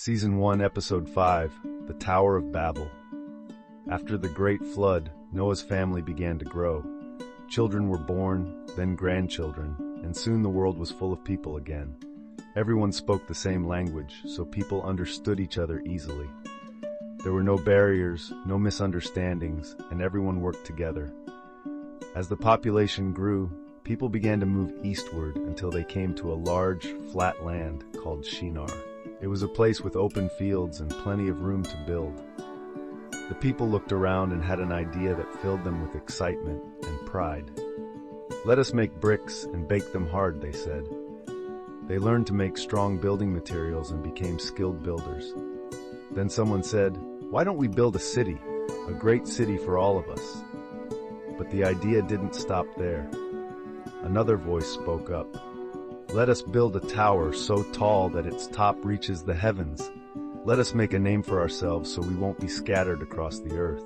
Season 1, Episode 5, The Tower of Babel. After the great flood, Noah's family began to grow. Children were born, then grandchildren, and soon the world was full of people again. Everyone spoke the same language, so people understood each other easily. There were no barriers, no misunderstandings, and everyone worked together. As the population grew, people began to move eastward until they came to a large, flat land called Shinar. It was a place with open fields and plenty of room to build. The people looked around and had an idea that filled them with excitement and pride. "Let us make bricks and bake them hard," they said. They learned to make strong building materials and became skilled builders. Then someone said, "Why don't we build a city, a great city for all of us?" But the idea didn't stop there. Another voice spoke up. "Let us build a tower so tall that its top reaches the heavens. Let us make a name for ourselves so we won't be scattered across the earth."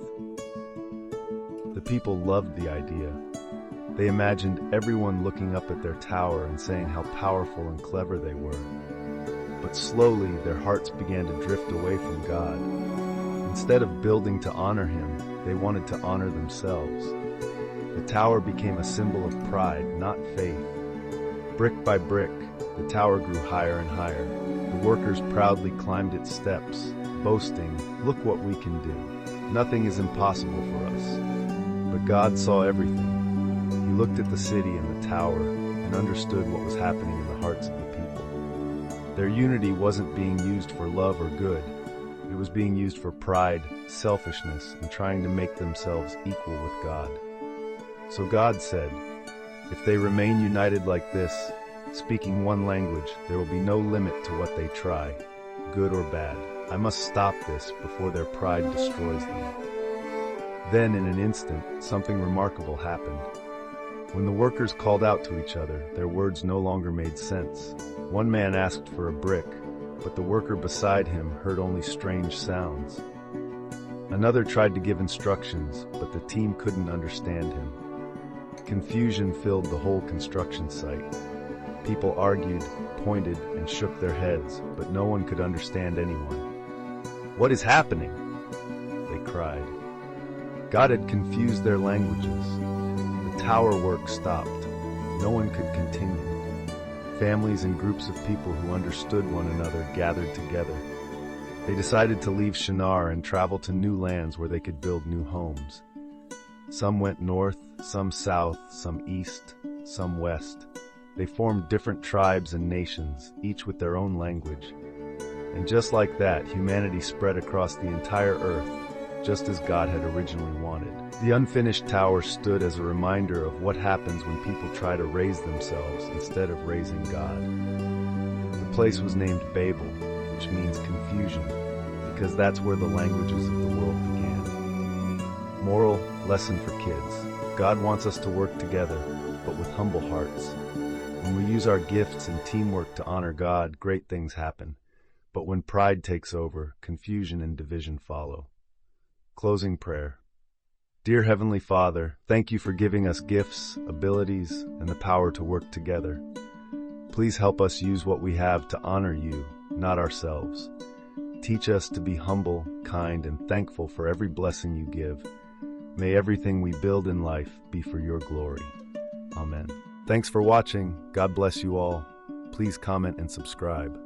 The people loved the idea. They imagined everyone looking up at their tower and saying how powerful and clever they were. But slowly their hearts began to drift away from God. Instead of building to honor Him, they wanted to honor themselves. The tower became a symbol of pride, not faith. Brick by brick, the tower grew higher and higher. The workers proudly climbed its steps, boasting, "Look what we can do. Nothing is impossible for us." But God saw everything. He looked at the city and the tower and understood what was happening in the hearts of the people. Their unity wasn't being used for love or good. It was being used for pride, selfishness, and trying to make themselves equal with God. So God said, "If they remain united like this, speaking one language, there will be no limit to what they try, good or bad. I must stop this before their pride destroys them." Then, in an instant, something remarkable happened. When the workers called out to each other, their words no longer made sense. One man asked for a brick, but the worker beside him heard only strange sounds. Another tried to give instructions, but the team couldn't understand him. Confusion filled the whole construction site. People argued, pointed, and shook their heads, but no one could understand anyone. "What is happening?" they cried. God had confused their languages. The tower work stopped. No one could continue. Families and groups of people who understood one another gathered together. They decided to leave Shinar and travel to new lands where they could build new homes. Some went north, some south, some east, some west. They formed different tribes and nations, each with their own language. And just like that, humanity spread across the entire earth, just as God had originally wanted. The unfinished tower stood as a reminder of what happens when people try to raise themselves instead of raising God. The place was named Babel, which means confusion, because that's where the languages of the world began. Moral lesson for kids. God wants us to work together, but with humble hearts. When we use our gifts and teamwork to honor God, great things happen. But when pride takes over, confusion and division follow. Closing prayer. Dear Heavenly Father, thank you for giving us gifts, abilities, and the power to work together. Please help us use what we have to honor you, not ourselves. Teach us to be humble, kind, and thankful for every blessing you give. May everything we build in life be for your glory. Amen. Thanks for watching. God bless you all. Please comment and subscribe.